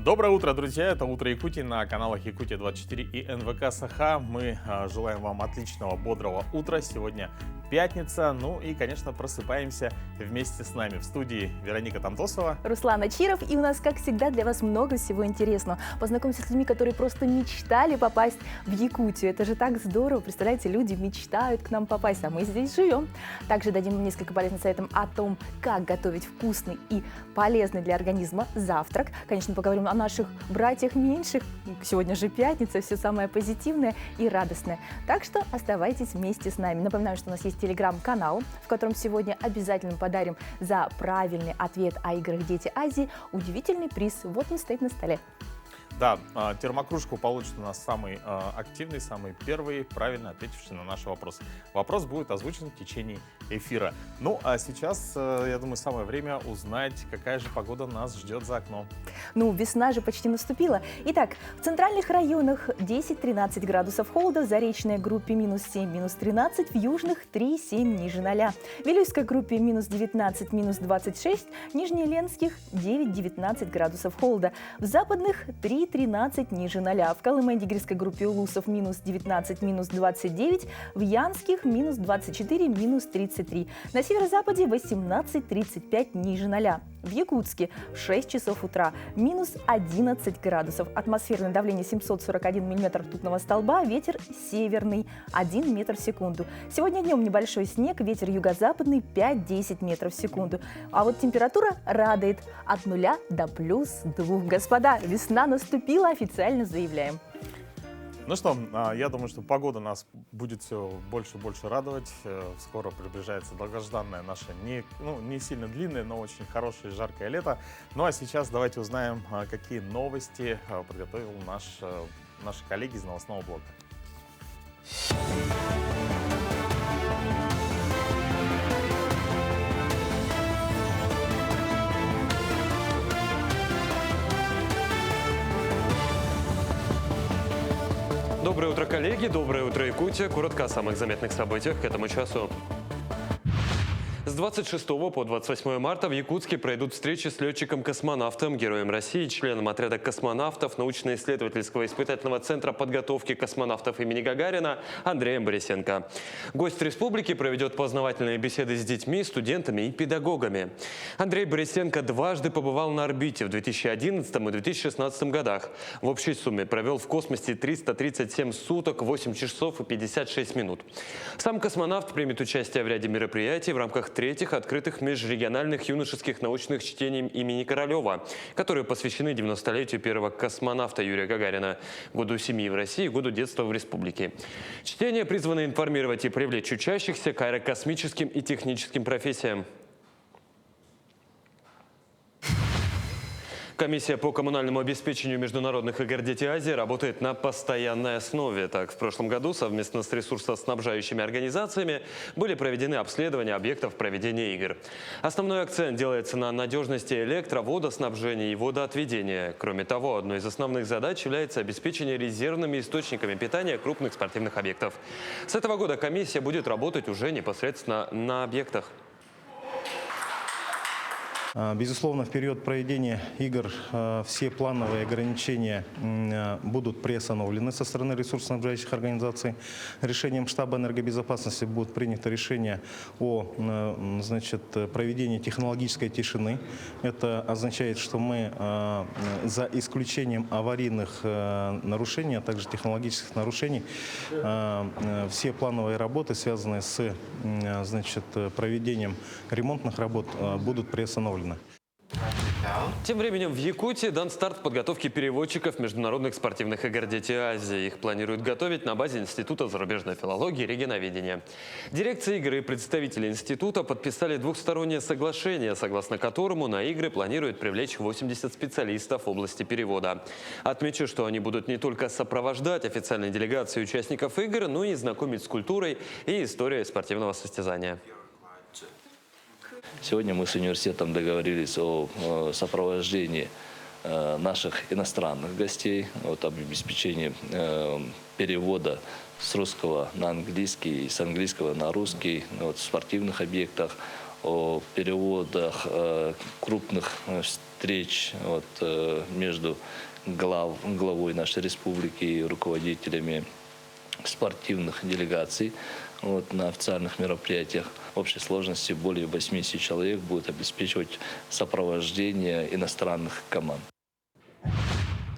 Доброе утро, друзья! Это «Утро Якутии» на каналах Якутия-24 и НВК Саха. Мы желаем вам отличного, бодрого утра. Сегодня пятница. Ну и, конечно, просыпаемся вместе с нами. В студии Вероника Тантосова, Руслан Ачиров. И у нас, как всегда, для вас много всего интересного. Познакомься с людьми, которые просто мечтали попасть в Якутию. Это же так здорово. Представляете, люди мечтают к нам попасть, а мы здесь живем. Также дадим несколько полезных советов о том, как готовить вкусный и полезный для организма завтрак. Конечно, поговорим о наших братьях меньших. Сегодня же пятница, все самое позитивное и радостное. Так что оставайтесь вместе с нами. Напоминаю, что у нас есть телеграм-канал, в котором сегодня обязательно подарим за правильный ответ о играх «Дети Азии» удивительный приз. Вот он стоит на столе. Да, термокружку получит у нас самый активный, самый первый, правильно ответивший на наши вопросы. Вопрос будет озвучен в течение эфира. Ну, а сейчас, я думаю, самое время узнать, какая же погода нас ждет за окном. Ну, весна же почти наступила. Итак, в центральных районах 10-13 градусов холода, в Заречной группе минус 7, минус 13, в южных 3-7 ниже 0. В Вилюйской группе минус 19, минус 26, Нижнеленских 9-19 градусов холода, в западных 3-13 ниже 0. В Колымо-Дигирской группе Улусов минус 19, минус 29, в Янских минус 24, минус 33. На северо-западе 18-35 ниже 0. В Якутске в 6 часов утра минус 11 градусов. Атмосферное давление 741 миллиметр ртутного столба, ветер северный 1 метр в секунду. Сегодня днем небольшой снег, ветер юго-западный 5-10 метров в секунду. А вот температура радует от 0 до +2. Господа, весна наступила, официально заявляем. Ну что, я думаю, что погода нас будет все больше и больше радовать. Скоро приближается долгожданное наше, не сильно длинное, но очень хорошее жаркое лето. Ну а сейчас давайте узнаем, какие новости подготовил наши коллеги из новостного блока. Доброе утро, коллеги! Доброе утро, Якутия! Коротко о самых заметных событиях к этому часу. С 26 по 28 марта в Якутске пройдут встречи с летчиком-космонавтом, героем России, членом отряда космонавтов научно-исследовательского испытательного центра подготовки космонавтов имени Гагарина Андреем Борисенко. Гость республики проведет познавательные беседы с детьми, студентами и педагогами. Андрей Борисенко дважды побывал на орбите в 2011 и 2016 годах. В общей сумме провел в космосе 337 суток, 8 часов и 56 минут. Сам космонавт примет участие в ряде мероприятий в рамках третьих открытых межрегиональных юношеских научных чтений имени Королева, которые посвящены 90-летию первого космонавта Юрия Гагарина, году семьи в России и году детства в республике. Чтения призваны информировать и привлечь учащихся к аэрокосмическим и техническим профессиям. Комиссия по коммунальному обеспечению международных игр «Дети Азии» работает на постоянной основе. Так, в прошлом году совместно с ресурсоснабжающими организациями были проведены обследования объектов проведения игр. Основной акцент делается на надежности водоснабжения и водоотведения. Кроме того, одной из основных задач является обеспечение резервными источниками питания крупных спортивных объектов. С этого года комиссия будет работать уже непосредственно на объектах. Безусловно, в период проведения игр все плановые ограничения будут приостановлены со стороны ресурсоснабжающих организаций. Решением штаба энергобезопасности будет принято решение о проведении технологической тишины. Это означает, что мы за исключением аварийных нарушений, а также технологических нарушений, все плановые работы, связанные с проведением ремонтных работ, будут приостановлены. Тем временем в Якутии дан старт подготовке переводчиков международных спортивных игр «Дети Азии». Их планируют готовить на базе Института зарубежной филологии и регионоведения. Дирекция игры и представители института подписали двухстороннее соглашение, согласно которому на игры планируют привлечь 80 специалистов в области перевода. Отмечу, что они будут не только сопровождать официальные делегации участников игр, но и знакомить с культурой и историей спортивного состязания. Сегодня мы с университетом договорились о сопровождении наших иностранных гостей, об обеспечении перевода с русского на английский, с английского на русский в спортивных объектах, о переводах крупных встреч между главой нашей республики и руководителями спортивных делегаций на официальных мероприятиях. В общей сложности более 80 человек будет обеспечивать сопровождение иностранных команд.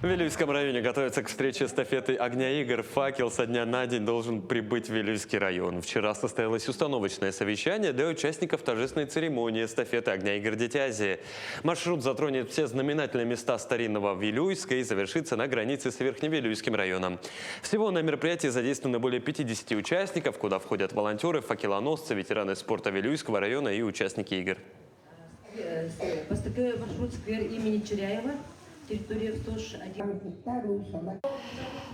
В Вилюйском районе готовятся к встрече эстафеты огня игр. Факел со дня на день должен прибыть в Вилюйский район. Вчера состоялось установочное совещание для участников торжественной церемонии эстафеты огня игр «Дети Азии». Маршрут затронет все знаменательные места старинного Вилюйска и завершится на границе с Верхневилюйским районом. Всего на мероприятии задействовано более 50 участников, куда входят волонтеры, факелоносцы, ветераны спорта Вилюйского района и участники игр. Поступил маршрут сквер имени Чиряева. Территория 101.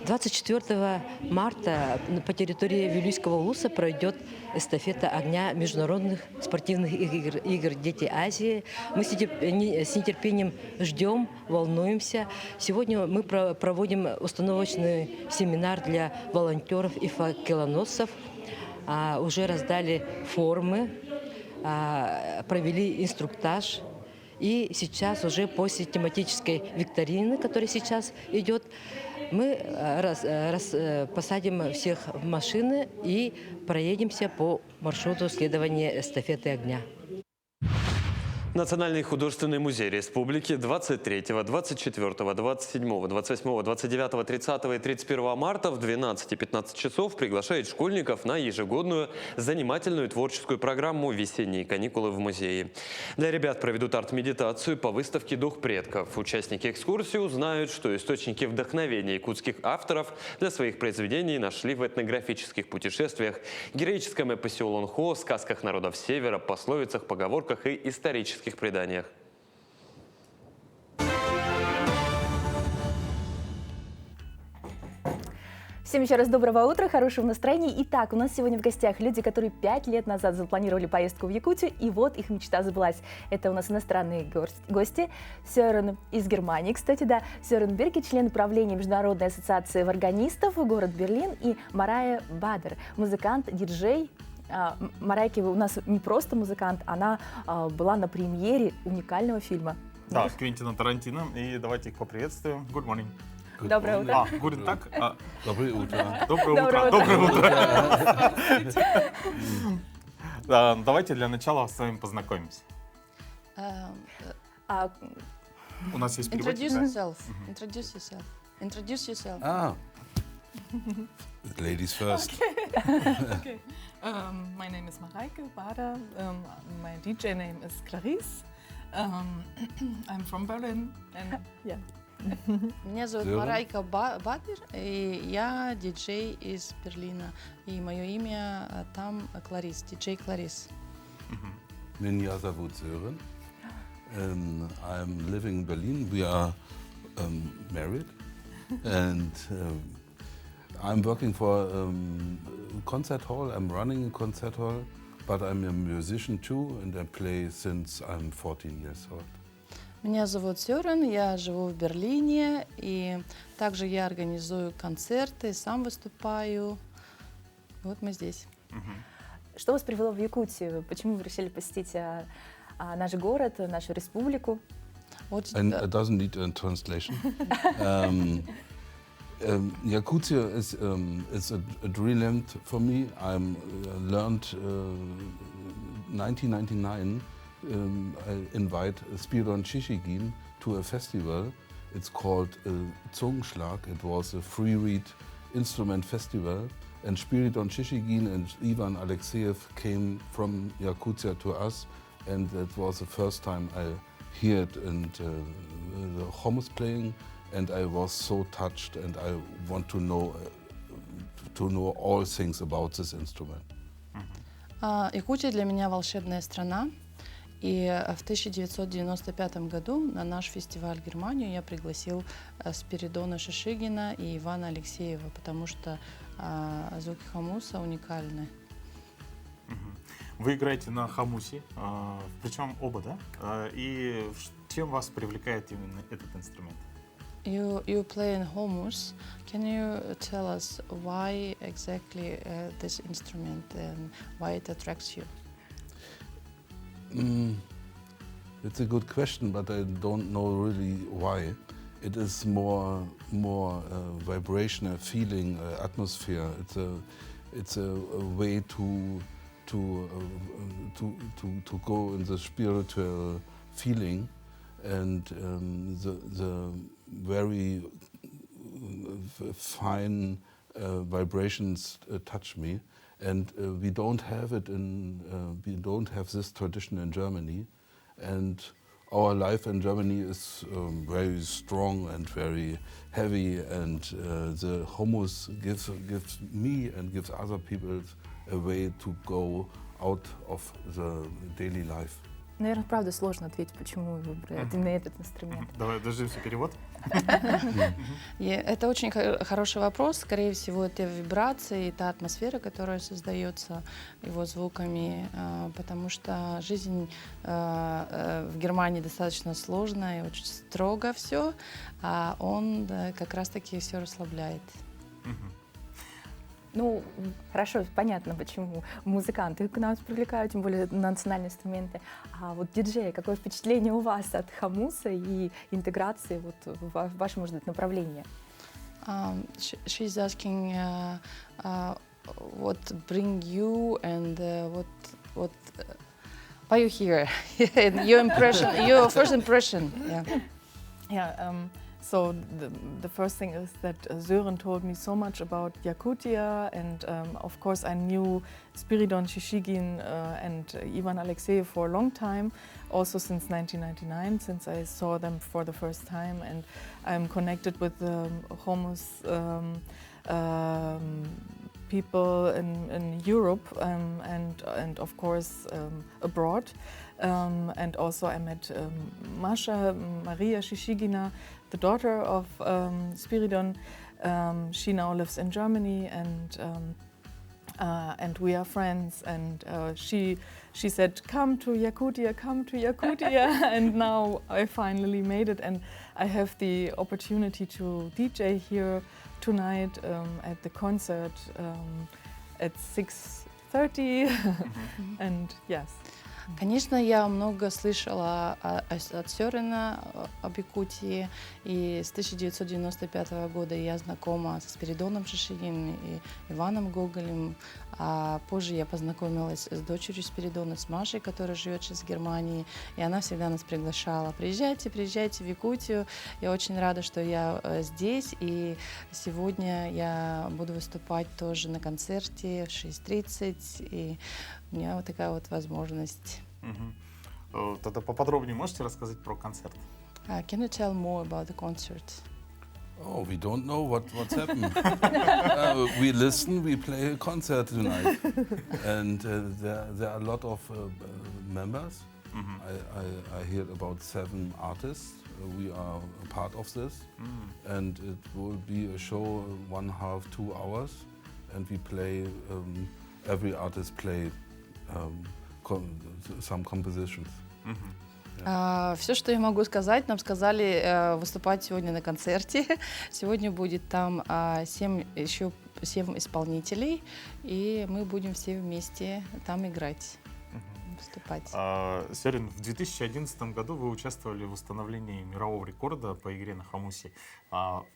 24 марта по территории Вилюйского улуса пройдет эстафета огня международных спортивных игр «Дети Азии». Мы с нетерпением ждем, волнуемся. Сегодня мы проводим установочный семинар для волонтеров и факелоносцев. Уже раздали формы, провели инструктаж. И сейчас уже после тематической викторины, которая сейчас идет, мы посадим всех в машины и проедемся по маршруту следования эстафеты огня. Национальный художественный музей республики 23, 24, 27, 28, 29, 30 и 31 марта в 12 и 15 часов приглашает школьников на ежегодную занимательную творческую программу «Весенние каникулы в музее». Для ребят проведут арт-медитацию по выставке «Дух предков». Участники экскурсии узнают, что источники вдохновения якутских авторов для своих произведений нашли в этнографических путешествиях, героическом эпосе Олонхо, сказках народов Севера, пословицах, поговорках и исторических преданиях. Всем еще раз доброго утра, хорошего настроения. Итак, у нас сегодня в гостях люди, которые 5 лет назад запланировали поездку в Якутию, и вот их мечта сбылась. Это у нас иностранные гости. Сёрен из Германии, кстати, да. Сёрен Берге, член правления Международной ассоциации органистов, город Берлин, и Марая Бадер, музыкант, диджей. Марайки у нас не просто музыкант, она была на премьере уникального фильма. Да, Квентина Тарантино. И давайте их поприветствуем. Good morning. Доброе утро. Guten Tag. Доброе утро. Доброе утро. Давайте для начала с вами познакомимся. У нас есть переводчик. Introduce yourself. Ladies first. Okay. My name is Mareike Bader. My DJ name is Clarice. I'm from Berlin. And yeah. Меня зовут Марайка Бадер, и я диджей из Берлина. И мое имя там Кларис, диджей Кларис. Ninja Savut Sören. I'm living in Berlin. We are married. And I'm working for concert hall. I'm running a concert hall. But I'm a musician too, and I play since I'm 14 years old. Меня зовут Сёрен, я живу в Берлине, и также я организую концерты, сам выступаю. Вот мы здесь. Что вас привело в Якутию? Почему вы решили посетить наш город, нашу республику? And it doesn't need a translation. Yakutia is a dreamland for me. I learned 1999. I invite Spiridon Shishigin to a festival. It's called Zungenschlag. It was a free reed instrument festival. And Spiridon Shishigin and Ivan Alexeyev came from Yakutia to us. And that was the first time I heard and the Homos playing. And I was so touched, and I want to know all things about this instrument. Якутия для меня волшебная страна. И в 1995 году на наш фестиваль в Германию я пригласил Спиридона Шишигина и Ивана Алексеева, потому что звуки хомуса уникальны. Вы играете на хомусе, причем оба, да? И чем вас привлекает именно этот инструмент? You play in homus. Can you tell us why exactly this instrument and why it attracts you? It's a good question, but I don't know really why. It is more vibrational feeling, atmosphere. It's a way to go in the spiritual feeling, and the very fine vibrations touch me. And we don't have this tradition in Germany, and our life in Germany is very strong and very heavy, and the hummus gives me and gives other people a way to go out of the daily life. Наверное, правда сложно ответить, почему вы выбрали именно этот инструмент. Давай дождемся перевод. И это очень хороший вопрос. Скорее всего, это вибрации, та атмосфера, которая создается его звуками, потому что жизнь в Германии достаточно сложная и очень строго все, а он как раз-таки все расслабляет. Ну, хорошо, понятно, почему музыканты к нам привлекают, тем более национальные инструменты. А вот диджеи, какое впечатление у вас от хамуса и интеграции вот в ваше, может быть, направление? She's asking what bring you and what why you here? Your impression, your first impression. Yeah. Yeah, so the first thing is that Sören told me so much about Yakutia, and of course I knew Spiridon Shishigin and Ivan Alexeyev for a long time, also since 1999, since I saw them for the first time, and I'm connected with the Homus people in Europe and of course abroad. And also I met Masha Maria Shishigina, the daughter of Spiridon. She now lives in Germany, and we are friends. And she said, "Come to Yakutia, come to Yakutia." And now I finally made it, and I have the opportunity to DJ here tonight at the concert at 6:30. And yes. Конечно, я много слышала от Сёрена об Якутии, и с 1995 года я знакома со Спиридоном Шишигиным и Иваном Гоголем, а позже я познакомилась с дочерью Спиридона, с Машей, которая живет сейчас в Германии, и она всегда нас приглашала: приезжайте, приезжайте в Якутию. Я очень рада, что я здесь, и сегодня я буду выступать тоже на концерте в 6:30, и у меня вот такая вот возможность. Тогда поподробнее можете рассказать про концерт? Can you tell more about the concert? Oh, we don't know what's happened. We listen, we play a concert tonight, and there are a lot of members. I hear about 7 artists. We are a part of this, and it will be a show 1.5 to 2 hours, and we play. Every artist play some compositions. Все, что я могу сказать, нам сказали выступать сегодня на концерте. Сегодня будет там 7 исполнителей, и мы будем все вместе там играть, выступать. Сёрен, в 2011 году вы участвовали в установлении мирового рекорда по игре на хамусе.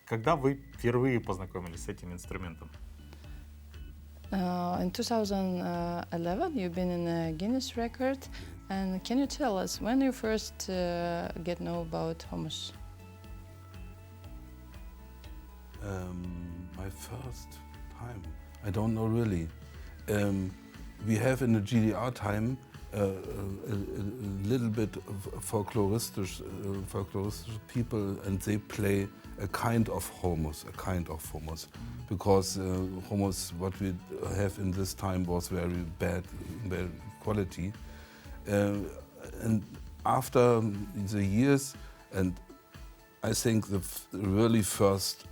Когда вы впервые познакомились с этим инструментом? In 2011, you've been in a Guinness record, and can you tell us when you first get know about hummus? My first time, I don't know really. We have in the GDR time a little bit of folkloristisch people, and they play a kind of hummus, because hummus what we have in this time was very bad quality. And after the years, and I think the really first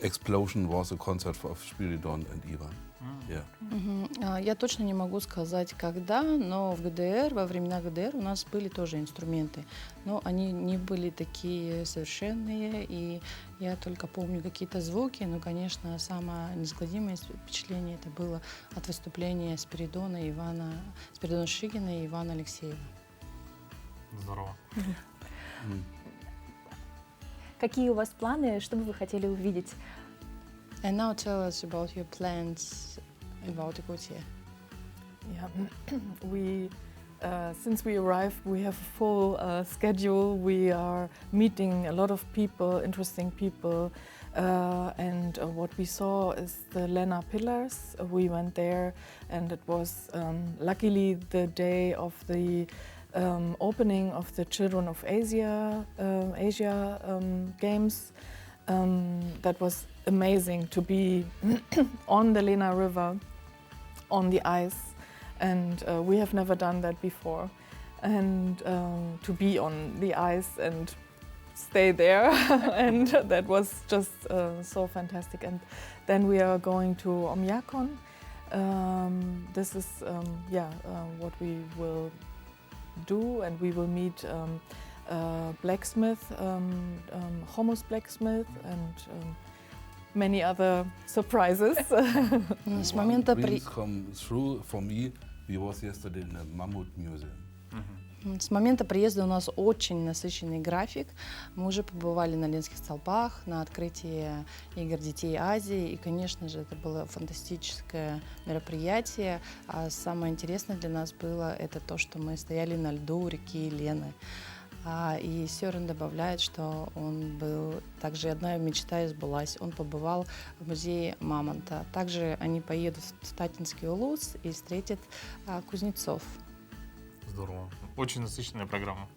explosion was a concert of Spiridon and Ivan. Yeah. Я точно не могу сказать, когда, но в ГДР, во времена ГДР у нас были тоже инструменты, но они не были такие совершенные, и я только помню какие-то звуки, но, конечно, самое неизгладимое впечатление это было от выступления Спиридона Шишигина и Ивана Алексеева. Здорово. Какие у вас планы, что бы вы хотели увидеть? And now tell us about your plans about Yakutia. Yeah, since we arrived, we have a full schedule. We are meeting a lot of people, interesting people, and what we saw is the Lena Pillars. We went there, and it was luckily the day of the opening of the Children of Asia Games. That was amazing to be on the Lena River, on the ice, and we have never done that before. And to be on the ice and stay there, and that was just so fantastic. And then we are going to Omyakon. This is what we will do, and we will meet blacksmith, Homos blacksmith, and many other surprises. С момента Dreams come through for me. We was yesterday in the Mammut Museum. С момента приезда у нас очень насыщенный график. Мы уже побывали на Ленинских столбах, на открытии игр детей Азии. И, конечно же, это было фантастическое мероприятие. А самое интересное для нас было это то, что мы стояли на льду реки Лены. И Сёрен добавляет, что он был... Также одна мечта сбылась. Он побывал в музее Мамонта. Также они поедут в Татинский Улус и встретят кузнецов. Здорово. Очень насыщенная программа.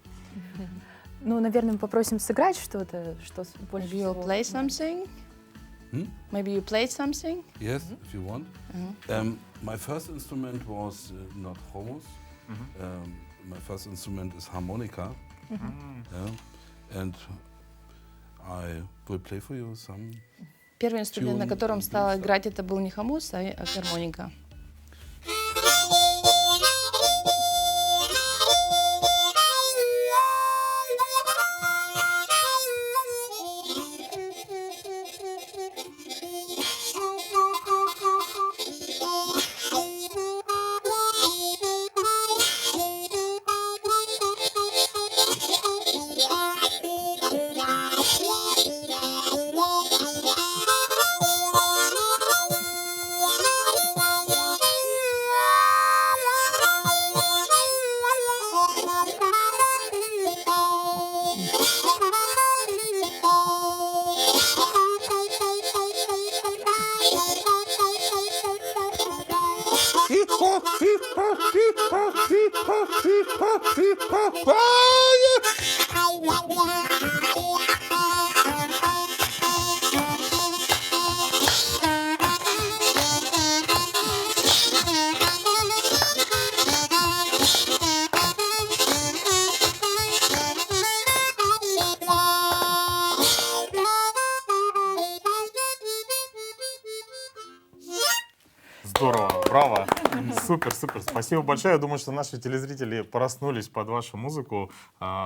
Ну, наверное, мы попросим сыграть что-то, что больше Maybe you'll play something? Maybe you played something? Yes, if you want. My first instrument was not Homos. My first instrument is harmonica. And I will play for you some. Первый инструмент, на котором стала играть, это был не хомус, а гармоника. Здорово, браво. Супер, супер. Спасибо большое. Я думаю, что наши телезрители проснулись под вашу музыку.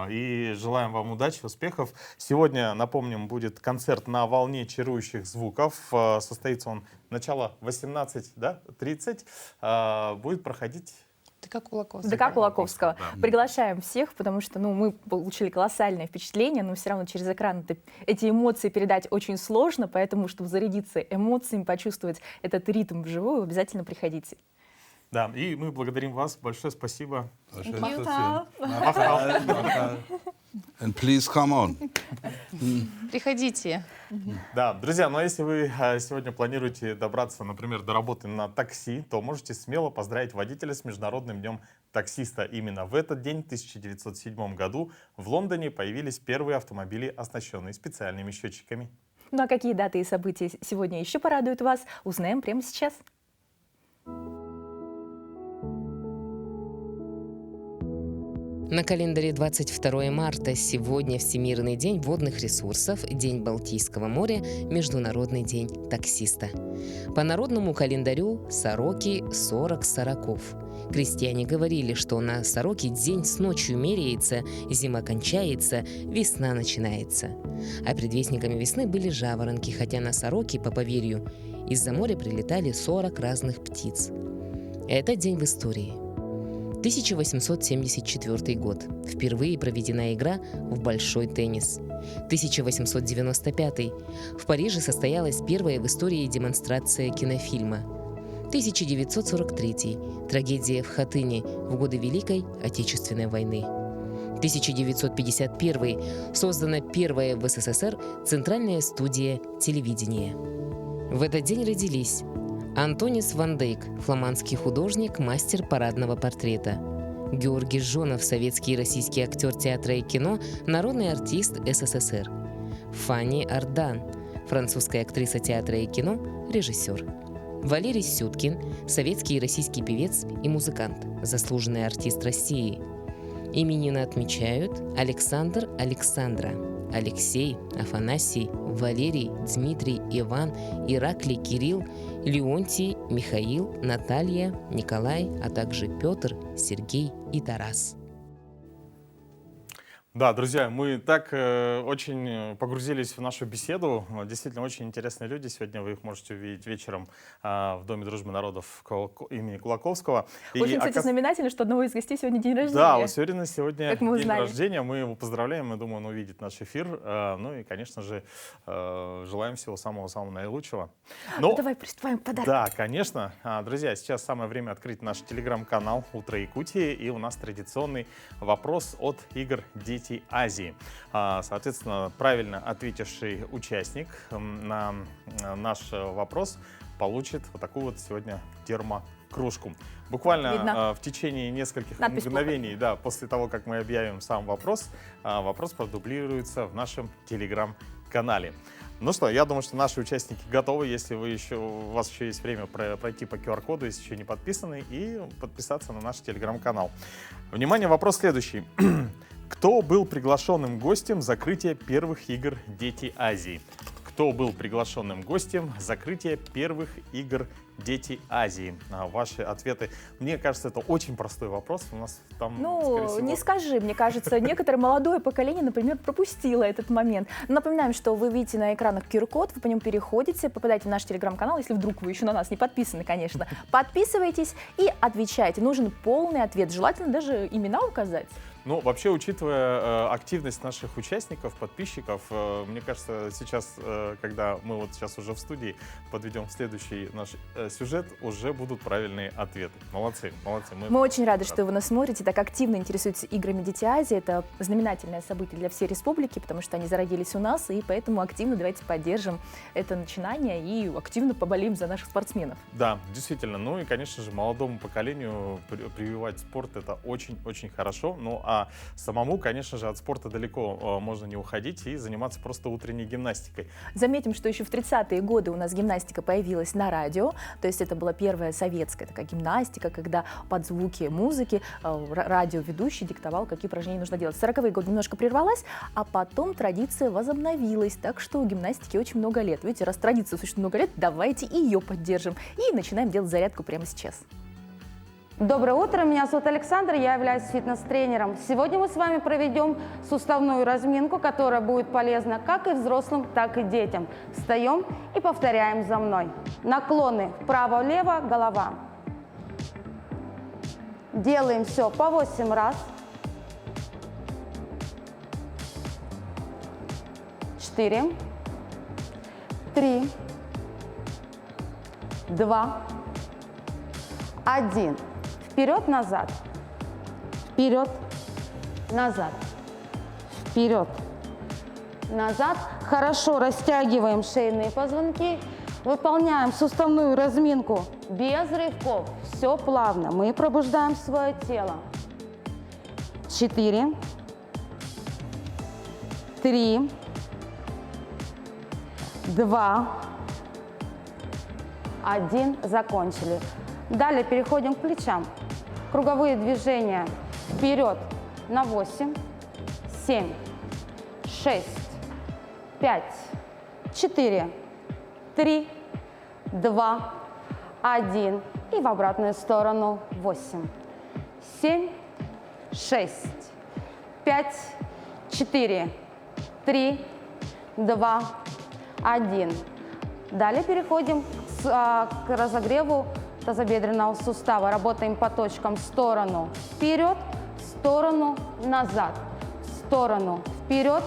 И желаем вам удачи, успехов. Сегодня, напомним, будет концерт на волне чарующих звуков. Состоится он начало 18:30. Будет проходить... ДК Кулаковского. Да. Приглашаем всех, потому что мы получили колоссальное впечатление, но все равно через экран эти эмоции передать очень сложно, поэтому, чтобы зарядиться эмоциями, почувствовать этот ритм вживую, обязательно приходите. Да, и мы благодарим вас. Большое спасибо. And please come on. Приходите. Да, друзья, но если вы сегодня планируете добраться, например, до работы на такси, то можете смело поздравить водителя с Международным днем таксиста. Именно в этот день, в 1907 году, в Лондоне появились первые автомобили, оснащенные специальными счетчиками. Ну а какие даты и события сегодня еще порадуют вас, узнаем прямо сейчас. На календаре 22 марта, сегодня Всемирный день водных ресурсов, День Балтийского моря, Международный день таксиста. По народному календарю сороки 40 сороков. Крестьяне говорили, что на сороки день с ночью меряется, зима кончается, весна начинается. А предвестниками весны были жаворонки, хотя на сороки, по поверью, из-за моря прилетали 40 разных птиц. Это день в истории. 1874 год. Впервые проведена игра в большой теннис. 1895. В Париже состоялась первая в истории демонстрация кинофильма. 1943. Трагедия в Хатыне в годы Великой Отечественной войны. 1951. Создана первая в СССР Центральная студия телевидения. В этот день родились Антонис ван Дейк, фламандский художник, мастер парадного портрета. Георгий Жонов, советский и российский актер театра и кино, народный артист СССР. Фанни Ардан, французская актриса театра и кино, режиссер. Валерий Сюткин, советский и российский певец и музыкант, заслуженный артист России. Именины отмечают Александр, Александра, Алексей, Афанасий, Валерий, Дмитрий, Иван, Ираклий, Кирилл, Леонтий, Михаил, Наталья, Николай, а также Петр, Сергей и Тарас. Да, друзья, мы так очень погрузились в нашу беседу. Действительно, очень интересные люди. Сегодня вы их можете увидеть вечером в Доме дружбы народов имени Кулаковского. Очень, кстати, знаменательно, что одного из гостей сегодня день рождения. Да, у Сёрина сегодня день узнали. рождения. Мы его поздравляем. Мы думаем, он увидит наш эфир. Ну и, конечно же, желаем всего самого-самого наилучшего. Ну, давай приступаем к подарку. Да, конечно. Друзья, сейчас самое время открыть наш телеграм-канал «Утро Якутии». И у нас традиционный вопрос от Игорь Дети Азии. Соответственно, правильно ответивший участник на наш вопрос получит вот такую вот сегодня термокружку. Буквально в течение нескольких мгновений, да, после того, как мы объявим сам вопрос, вопрос продублируется в нашем телеграм-канале. Ну что, я думаю, что наши участники готовы, если у вас еще есть время пройти по QR-коду, если еще не подписаны, и подписаться на наш телеграм-канал. Внимание, вопрос следующий. Кто был приглашенным гостем закрытия первых игр «Дети Азии»? Кто был приглашенным гостем закрытия первых игр «Дети Азии»? Ваши ответы. Мне кажется, это очень простой вопрос. У нас там, не скажи, мне кажется, некоторое молодое поколение, например, пропустило этот момент. Напоминаем, что вы видите на экранах QR-код, вы по нему переходите, попадаете в наш телеграм-канал, если вдруг вы еще на нас не подписаны, конечно. Подписывайтесь и отвечайте. Нужен полный ответ, желательно даже имена указать. Ну, вообще, учитывая активность наших участников, подписчиков, мне кажется, сейчас, когда мы вот сейчас уже в студии подведем следующий наш сюжет, уже будут правильные ответы. Молодцы, молодцы. Мы очень рады, что вы нас смотрите, так активно интересуетесь играми «Дети Азии». Это знаменательное событие для всей республики, потому что они зародились у нас, и поэтому активно давайте поддержим это начинание и активно поболеем за наших спортсменов. Да, действительно. Ну и, конечно же, молодому поколению прививать спорт — это очень-очень хорошо. Ну, а самому, конечно же, от спорта далеко можно не уходить и заниматься просто утренней гимнастикой. Заметим, что еще в 30-е годы у нас гимнастика появилась на радио, то есть это была первая советская такая гимнастика, когда под звуки музыки радиоведущий диктовал, какие упражнения нужно делать. В 40-е годы немножко прервалась, а потом традиция возобновилась, так что у гимнастики очень много лет. Видите, раз традиция существует много лет, давайте и ее поддержим и начинаем делать зарядку прямо сейчас. Доброе утро, меня зовут Александр, я являюсь фитнес-тренером. Сегодня мы с вами проведем суставную разминку, которая будет полезна как и взрослым, так и детям. Встаем и повторяем за мной. Наклоны вправо-влево, голова. Делаем все по 8 раз. 4, 3, 2, 1. Вперед-назад, вперед-назад, вперед-назад. Хорошо растягиваем шейные позвонки. Выполняем суставную разминку без рывков. Все плавно. Мы пробуждаем свое тело. 4, 3, 2, 1. Закончили. Далее переходим к плечам. Круговые движения. Вперед, на 8, 7, 6, 5, 4, 3, 2, 1. И в обратную сторону. 8, 7, 6, 5, 4, 3, 2, 1. Далее переходим к разогреву тазобедренного сустава. Работаем по точкам: в сторону вперед, в сторону назад, в сторону вперед,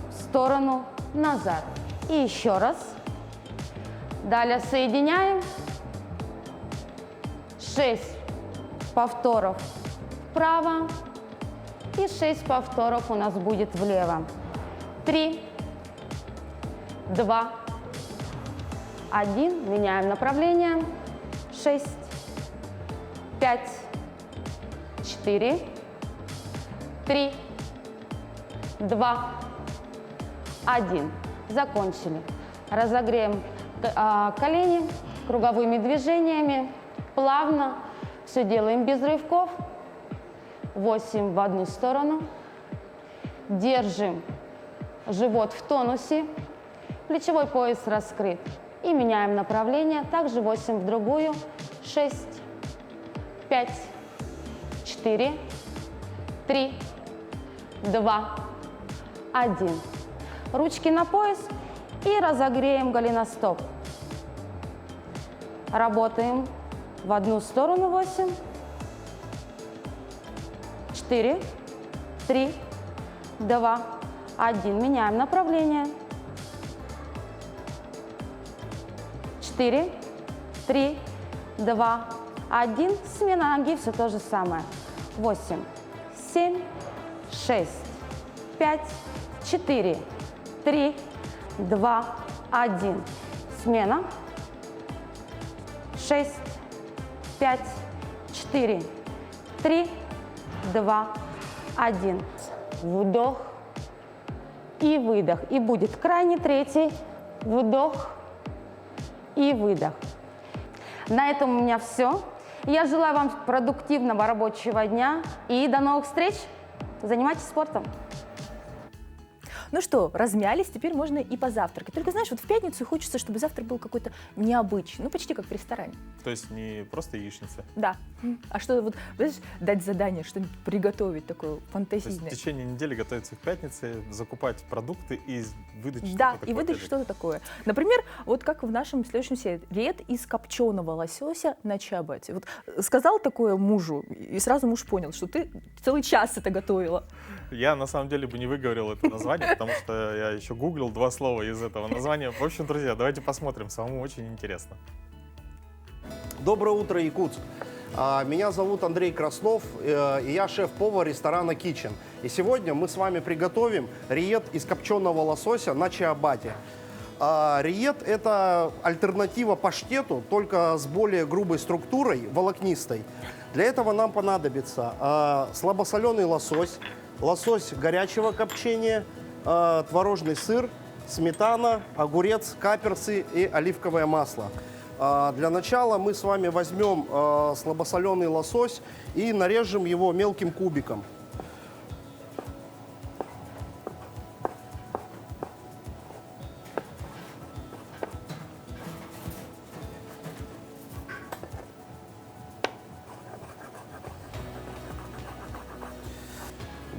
в сторону назад. И еще раз. Далее соединяем. 6 повторов вправо и 6 повторов у нас будет влево. 3, 2, 1. Меняем направление. 6, 5, 4, 3, 2, 1. Закончили. Разогреем колени круговыми движениями. Плавно. Все делаем без рывков. 8 в одну сторону. Держим живот в тонусе. Плечевой пояс раскрыт. И меняем направление. Также 8 в другую. 6, 5, 4, 3, 2, 1. Ручки на пояс и разогреем голеностоп. Работаем в одну сторону. 8, 4, 3, 2, 1. Меняем направление. 4, 3, 2, 1. Смена ноги, все то же самое. 8, 7, 6, 5, 4, 3, 2, 1. Смена. 6, 5, 4, 3, 2, 1. Вдох и выдох. И будет крайний третий. Вдох и выдох. На этом у меня все. Я желаю вам продуктивного рабочего дня и до новых встреч. Занимайтесь спортом. Ну что, размялись, теперь можно и позавтракать. Только знаешь, вот в пятницу хочется, чтобы завтрак был какой-то необычный, ну почти как в ресторане. То есть не просто яичница? Да. А что вот, знаешь, дать задание, что-нибудь приготовить такое То есть фантазийное. в течение недели готовиться к пятнице, закупать продукты и выдать что-то Да, такое. и выдать что-то такое. Например, вот как в нашем следующем серии. Ред из копченого лосося на чиабатте. Вот сказал такое мужу, и сразу муж понял, что ты целый час это готовила. Я на самом деле бы не выговорил это название, потому что я еще гуглил 2 слова из этого названия. В общем, друзья, давайте посмотрим, самому очень интересно. Доброе утро, Якутск! Меня зовут Андрей Краснов, и я шеф-повар ресторана Kitchen. И сегодня мы с вами приготовим риет из копченого лосося на чиабатте. Риет – это альтернатива паштету, только с более грубой структурой, волокнистой. Для этого нам понадобится слабосоленый лосось, лосось горячего копчения, творожный сыр, сметана, огурец, каперсы и оливковое масло. Для начала мы с вами возьмем слабосоленый лосось и нарежем его мелким кубиком.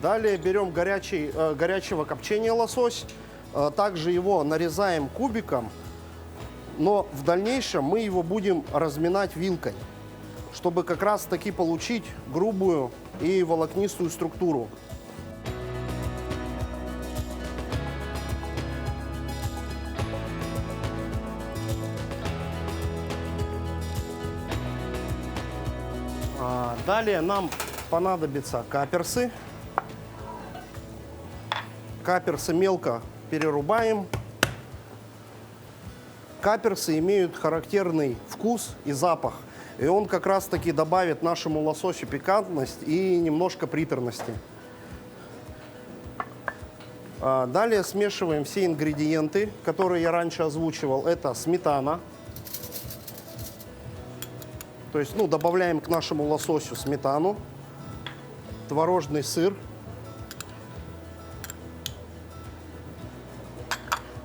Далее берем горячего копчения лосось, также его нарезаем кубиком, но в дальнейшем мы его будем разминать вилкой, чтобы как раз таки получить грубую и волокнистую структуру. Далее нам понадобятся каперсы. Каперсы мелко перерубаем. Каперсы имеют характерный вкус и запах. И он как раз-таки добавит нашему лососю пикантность и немножко приторности. Далее смешиваем все ингредиенты, которые я раньше озвучивал. Это сметана. То есть, добавляем к нашему лососю сметану, творожный сыр,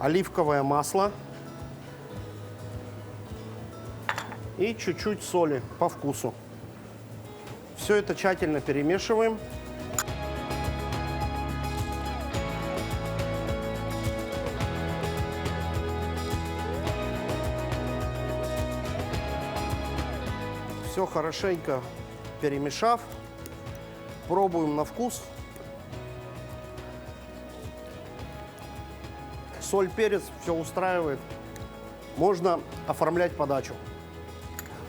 оливковое масло и чуть-чуть соли по вкусу. Все это тщательно перемешиваем. Все хорошенько перемешав, пробуем на вкус. Соль, перец, все устраивает. Можно оформлять подачу.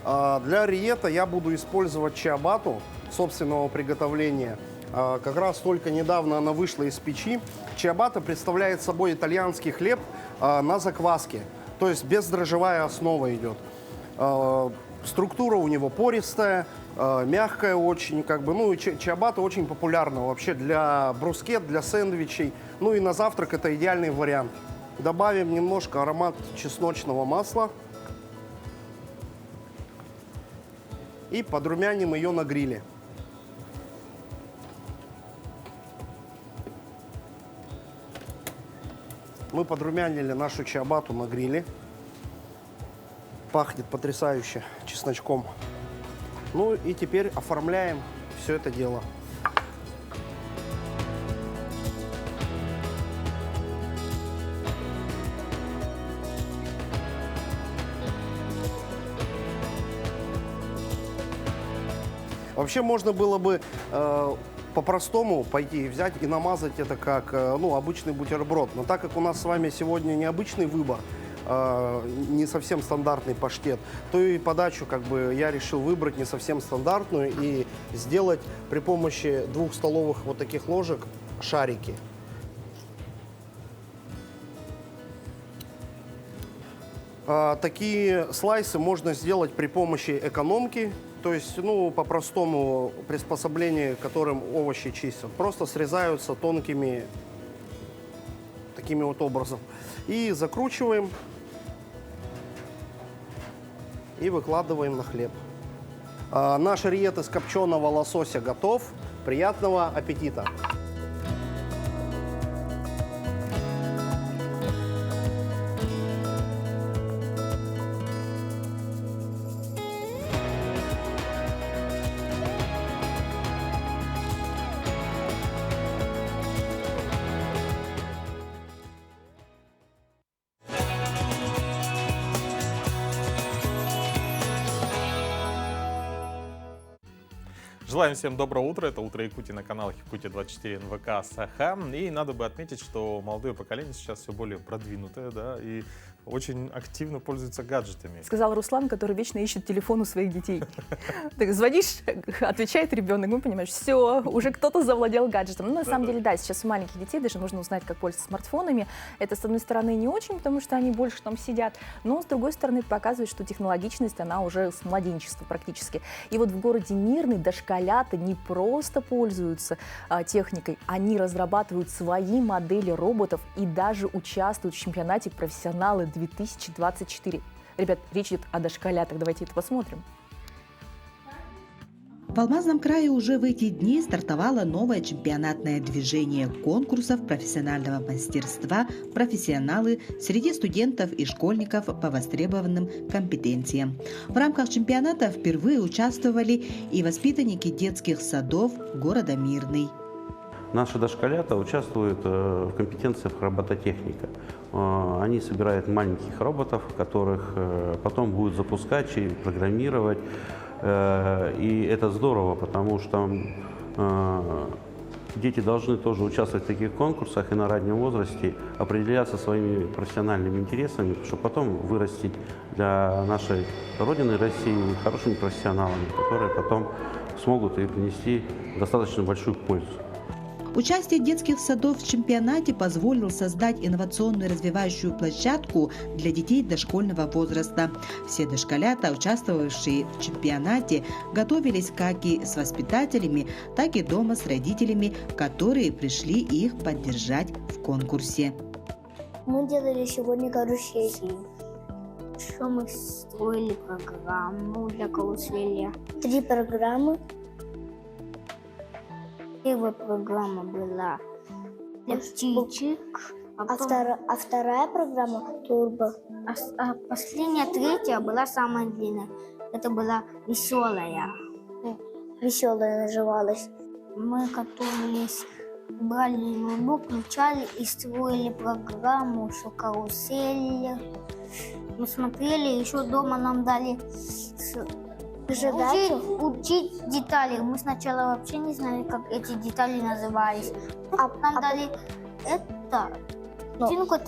Для риетта я буду использовать чиабатту собственного приготовления. Как раз только недавно она вышла из печи. Чиабатта представляет собой итальянский хлеб на закваске, то есть бездрожжевая основа идет. Структура у него пористая, мягкая очень, чиабатта очень популярна вообще для брускет, для сэндвичей. Ну и на завтрак это идеальный вариант. Добавим немножко аромат чесночного масла и подрумяним ее на гриле. Мы подрумянили нашу чиабатту на гриле. Пахнет потрясающе чесночком. Ну и теперь оформляем все это дело. Вообще можно было бы по-простому пойти и взять и намазать это как обычный бутерброд. Но так как у нас с вами сегодня необычный выбор, не совсем стандартный паштет, то и подачу я решил выбрать не совсем стандартную и сделать при помощи 2 столовых вот таких ложек шарики. Такие слайсы можно сделать при помощи экономки, то есть, по-простому приспособление, которым овощи чистят. Просто срезаются тонкими такими вот образом. И закручиваем. И выкладываем на хлеб. Наш риетт из копченого лосося готов. Приятного аппетита! Желаем всем доброго утра. Это «Утро Якутии» на каналах Якутия-24 НВК Саха. И надо бы отметить, что молодое поколение сейчас все более продвинутое, да, и очень активно пользуются гаджетами. Сказал Руслан, который вечно ищет телефон у своих детей. Ты звонишь, отвечает ребенок, мы понимаешь, все, уже кто-то завладел гаджетом. На самом деле, да, сейчас у маленьких детей даже нужно узнать, как пользоваться смартфонами. Это, с одной стороны, не очень, потому что они больше там сидят, но, с другой стороны, показывает, что технологичность, она уже с младенчества практически. И вот в городе Мирный дошколята не просто пользуются техникой, они разрабатывают свои модели роботов и даже участвуют в чемпионате «Профессионалы 2024. Ребят, речь идет о дошколятах. Давайте это посмотрим. В Алмазном крае уже в эти дни стартовало новое чемпионатное движение конкурсов профессионального мастерства «Профессионалы» среди студентов и школьников по востребованным компетенциям. В рамках чемпионата впервые участвовали и воспитанники детских садов города Мирный. Наши дошколята участвуют в компетенциях робототехника. Они собирают маленьких роботов, которых потом будут запускать и программировать. И это здорово, потому что дети должны тоже участвовать в таких конкурсах и на раннем возрасте определяться своими профессиональными интересами, чтобы потом вырастить для нашей Родины России хорошими профессионалами, которые потом смогут и принести достаточно большую пользу. Участие детских садов в чемпионате позволило создать инновационную развивающую площадку для детей дошкольного возраста. Все дошколята, участвовавшие в чемпионате, готовились как и с воспитателями, так и дома с родителями, которые пришли их поддержать в конкурсе. Мы делали сегодня карусели. Еще мы строили программу для карусели. 3 программы. Первая программа была для птичек, А вторая программа турбо. Последняя, третья была самая длинная. Это была веселая. Веселая называлась. Мы готовились, брали ноутбук, включали и строили программу, что карусель. Мы смотрели, еще дома нам дали учить детали. Мы сначала вообще не знали, как эти детали назывались. Нам дали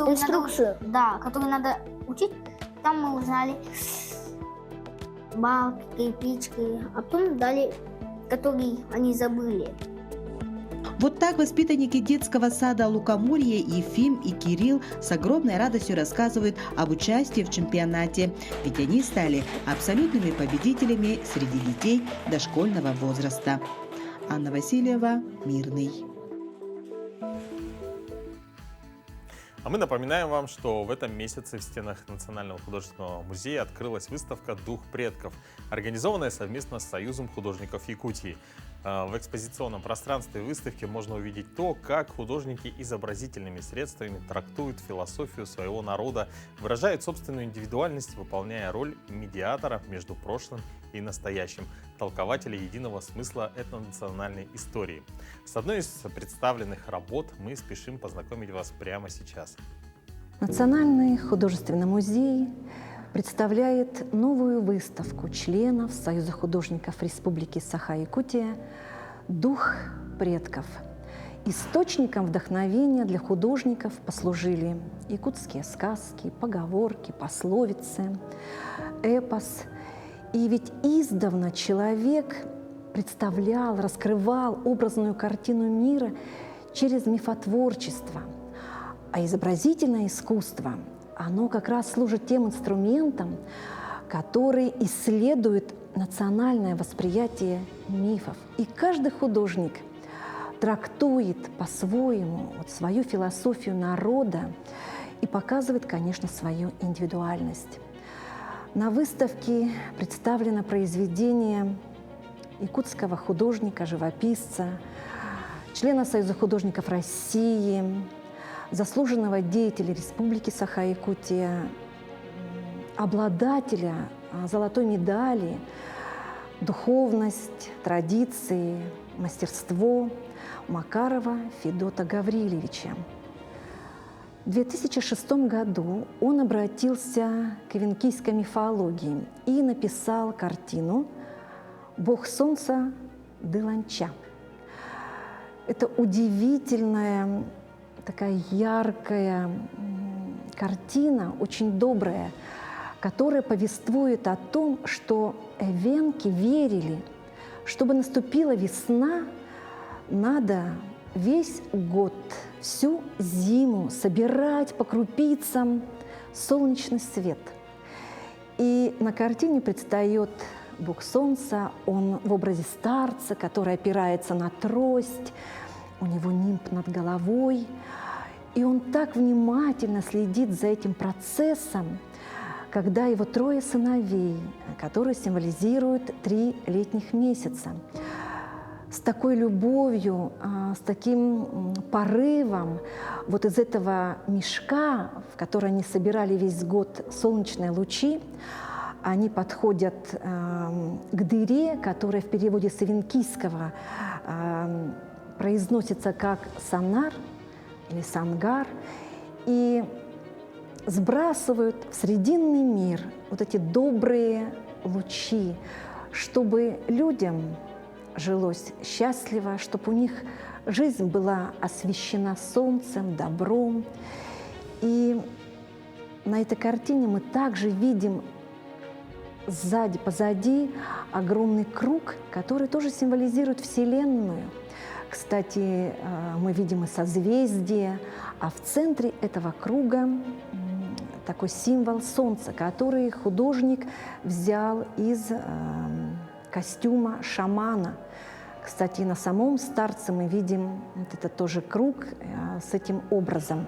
инструкцию, которую надо учить. Там мы узнали балки, кирпичики, а потом дали, которые они забыли. Вот так воспитанники детского сада Лукоморье Ефим и Кирилл с огромной радостью рассказывают об участии в чемпионате, ведь они стали абсолютными победителями среди детей дошкольного возраста. Анна Васильева, Мирный. А мы напоминаем вам, что в этом месяце в стенах Национального художественного музея открылась выставка «Дух предков», организованная совместно с Союзом художников Якутии. В экспозиционном пространстве выставки можно увидеть то, как художники изобразительными средствами трактуют философию своего народа, выражают собственную индивидуальность, выполняя роль медиатора между прошлым и настоящим, толкователя единого смысла этнонациональной истории. С одной из представленных работ мы спешим познакомить вас прямо сейчас. Национальный художественный музей представляет новую выставку членов Союза художников Республики Саха-Якутия «Дух предков». Источником вдохновения для художников послужили якутские сказки, поговорки, пословицы, эпос. И ведь издавна человек представлял, раскрывал образную картину мира через мифотворчество. А изобразительное искусство, оно как раз служит тем инструментом, который исследует национальное восприятие мифов. И каждый художник трактует по-своему свою философию народа и показывает, конечно, свою индивидуальность. На выставке представлено произведение якутского художника, живописца, члена Союза художников России, заслуженного деятеля Республики Саха-Якутия, обладателя золотой медали «Духовность, традиции, мастерство» Макарова Федота Гаврилевича. В 2006 году он обратился к эвенкийской мифологии и написал картину «Бог солнца Дыланча». Это удивительная, такая яркая картина, очень добрая, которая повествует о том, что эвенки верили, чтобы наступила весна, надо весь год, всю зиму собирать по крупицам солнечный свет. И на картине предстает Бог Солнца, он в образе старца, который опирается на трость, у него нимб над головой, и он так внимательно следит за этим процессом, когда его трое сыновей, которые символизируют 3 летних месяца, с такой любовью, с таким порывом вот из этого мешка, в который они собирали весь год солнечные лучи, они подходят к дыре, которая в переводе с эвенкийского произносится как «санар» или «сангар», и сбрасывают в срединный мир вот эти добрые лучи, чтобы людям жилось счастливо, чтобы у них жизнь была освещена солнцем, добром. И на этой картине мы также видим сзади, позади огромный круг, который тоже символизирует Вселенную. Кстати, мы видим и созвездие, а в центре этого круга такой символ Солнца, который художник взял из костюма шамана. Кстати, на самом старце мы видим вот этот тоже круг с этим образом.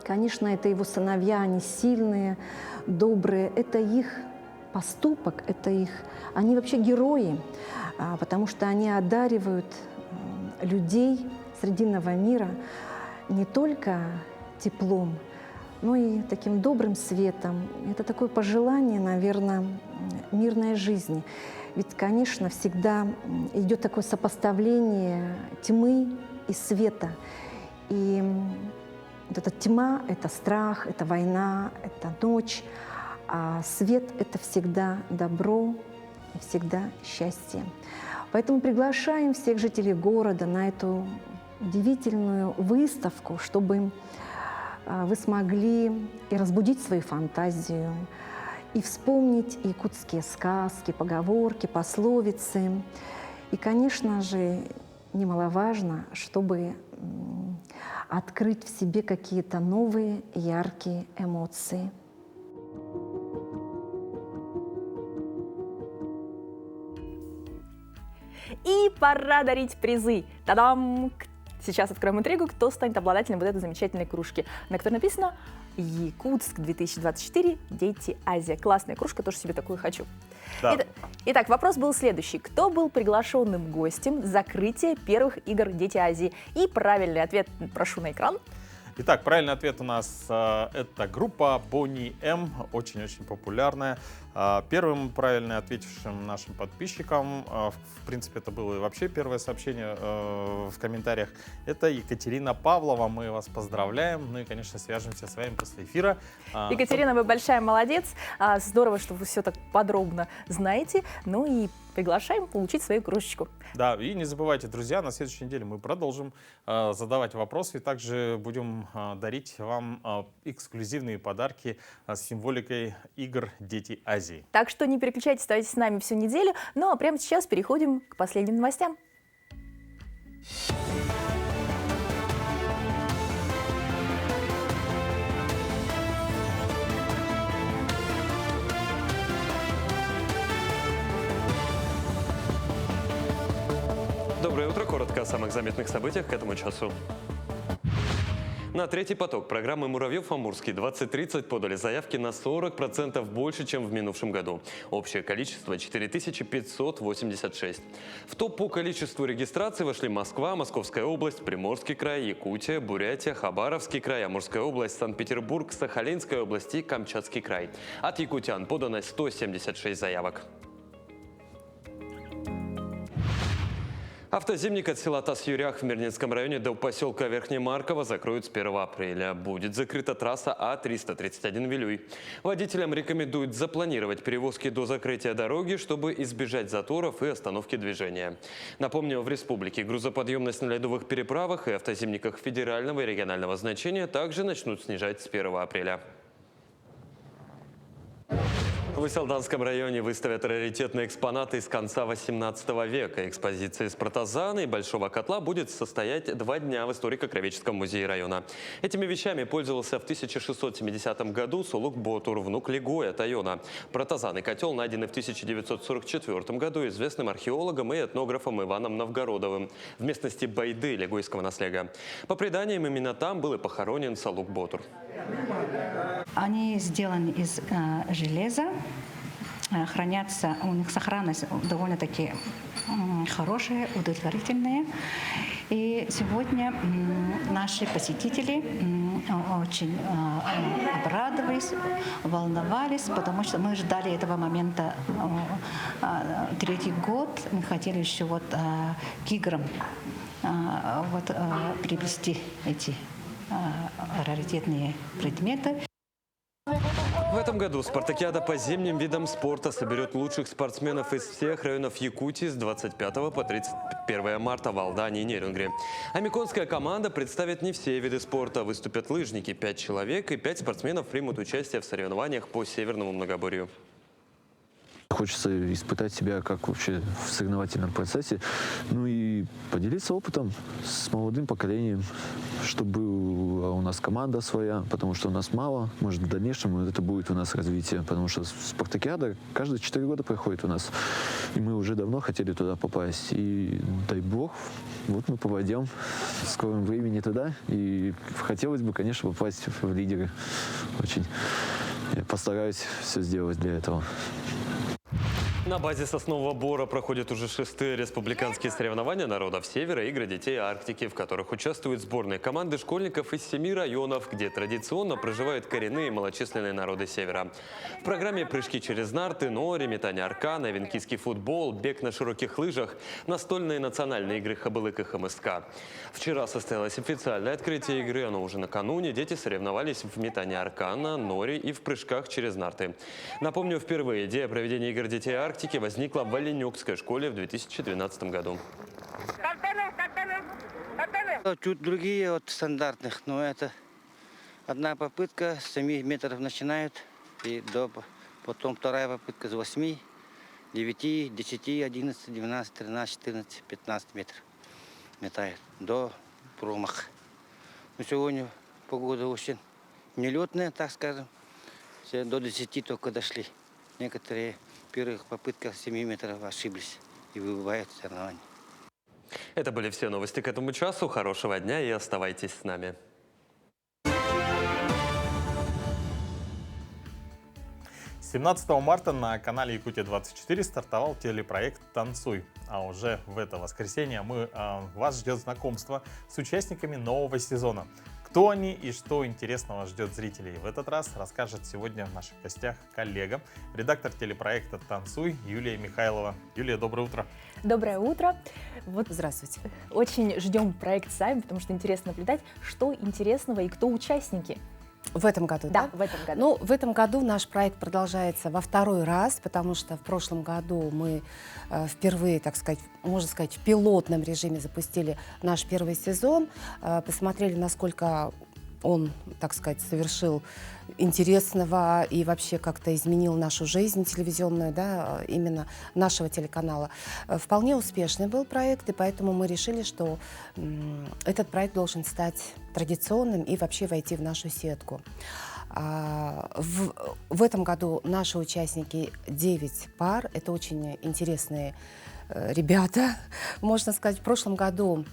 Конечно, это его сыновья, они сильные, добрые, это их поступок, это их, они вообще герои, потому что они одаривают людей Срединного мира не только теплом, ну и таким добрым светом. Это такое пожелание, наверное, мирной жизни. Ведь, конечно, всегда идет такое сопоставление тьмы и света. И вот эта тьма — это страх, это война, это ночь, а свет — это всегда добро и всегда счастье. Поэтому приглашаем всех жителей города на эту удивительную выставку, чтобы вы смогли и разбудить свою фантазию, и вспомнить якутские сказки, поговорки, пословицы. И, конечно же, немаловажно, чтобы открыть в себе какие-то новые яркие эмоции. И пора дарить призы. Та-дам! Сейчас откроем интригу, кто станет обладателем вот этой замечательной кружки, на которой написано «Якутск 2024. Дети Азия». Классная кружка, тоже себе такую хочу. Да. Итак, вопрос был следующий. Кто был приглашенным гостем закрытия первых игр «Дети Азии»? И правильный ответ прошу на экран. Итак, правильный ответ у нас это группа Boney M, очень-очень популярная. Первым правильно ответившим нашим подписчикам, в принципе, это было и вообще первое сообщение в комментариях, это Екатерина Павлова. Мы вас поздравляем. Ну и, конечно, свяжемся с вами после эфира. Екатерина, вы большая молодец. Здорово, что вы все так подробно знаете. Ну и приглашаем получить свою кружечку. Да, и не забывайте, друзья, на следующей неделе мы продолжим задавать вопросы и также будем дарить вам эксклюзивные подарки с символикой игр «Дети Азии». Так что не переключайтесь, оставайтесь с нами всю неделю. Ну а прямо сейчас переходим к последним новостям. Доброе утро. Коротко о самых заметных событиях к этому часу. На третий поток программы «Муравьев-Амурский» 2030 подали заявки на 40% больше, чем в минувшем году. Общее количество – 4586. В топ по количеству регистраций вошли Москва, Московская область, Приморский край, Якутия, Бурятия, Хабаровский край, Амурская область, Санкт-Петербург, Сахалинская область и Камчатский край. От якутян подано 176 заявок. Автозимник от села Тас-Юрях в Мирнинском районе до поселка Верхнемарково закроют с 1 апреля. Будет закрыта трасса А-331 Вилюй. Водителям рекомендуют запланировать перевозки до закрытия дороги, чтобы избежать заторов и остановки движения. Напомню, в республике грузоподъемность на ледовых переправах и автозимниках федерального и регионального значения также начнут снижать с 1 апреля. В Исалданском районе выставят раритетные экспонаты из конца 18 века. Экспозиция из протазана и большого котла будет состоять 2 дня в историко-краеведческом музее района. Этими вещами пользовался в 1670 году Сулук Ботур, внук Легоя Тайона. Протазан и котел найдены в 1944 году известным археологом и этнографом Иваном Новгородовым в местности Байды Легойского наследия. По преданиям, именно там был и похоронен Сулук Ботур. Они сделаны из железа, хранятся, у них сохранность довольно-таки хорошая, удовлетворительная. И сегодня наши посетители очень обрадовались, волновались, потому что мы ждали этого момента 3-й год. Мы хотели еще вот к играм приобрести эти раритетные предметы. В этом году спартакиада по зимним видам спорта соберет лучших спортсменов из всех районов Якутии с 25 по 31 марта в Алдании и Нерюнгри. Амиконская команда представит не все виды спорта. Выступят лыжники, 5 человек, и 5 спортсменов примут участие в соревнованиях по Северному многоборью. Хочется испытать себя как вообще в соревновательном процессе, ну и поделиться опытом с молодым поколением, чтобы у нас команда своя, потому что у нас мало, может в дальнейшем это будет у нас развитие, потому что спартакиада каждые 4 года проходит у нас, и мы уже давно хотели туда попасть, и дай бог, вот мы попадем в скором времени туда, и хотелось бы, конечно, попасть в лидеры, очень. Я постараюсь все сделать для этого. На базе Соснового Бора проходят уже 6-е республиканские соревнования народов Севера, игры детей Арктики, в которых участвуют сборные команды школьников из 7 районов, где традиционно проживают коренные и малочисленные народы Севера. В программе прыжки через нарты, нори, метание аркана, венкийский футбол, бег на широких лыжах, настольные национальные игры хабылык и хамыска. Вчера состоялось официальное открытие игры, оно уже накануне. Дети соревновались в метании аркана, нори и в прыжках через нарты. Напомню, впервые идея проведения игр детей Арктики возникла в Оленёкской школе в 2012 году. Чуть другие от стандартных, но это одна попытка с 7 метров начинают, и потом вторая попытка с 8, 9, 10, 11, 12, 13, 14, 15 метров метают до промаха. Но сегодня погода очень нелетная, так скажем. Все до 10 только дошли. Некоторые в первых попытках 7 метров ошиблись и выбывают соревнования. Это были все новости к этому часу. Хорошего дня и оставайтесь с нами. С 17 марта на канале Якутия-24 стартовал телепроект «Танцуй». А уже в это воскресенье вас ждет знакомство с участниками нового сезона. Кто они и что интересного ждет зрителей в этот раз, расскажет сегодня в наших гостях коллега, редактор телепроекта «Танцуй» Юлия Михайлова. Юлия, доброе утро. Доброе утро. Здравствуйте. Очень ждем проект сами, потому что интересно наблюдать, что интересного и кто участники. В этом году, да? Да, в этом году. Ну, в этом году наш проект продолжается во второй раз, потому что в прошлом году мы впервые, так сказать, можно сказать, в пилотном режиме запустили наш первый сезон, посмотрели, насколько он, так сказать, совершил интересного и вообще как-то изменил нашу жизнь телевизионную, да, именно нашего телеканала. Вполне успешный был проект, и поэтому мы решили, что этот проект должен стать традиционным и вообще войти в нашу сетку. В этом году наши участники 9 пар. Это очень интересные ребята, можно сказать. В прошлом году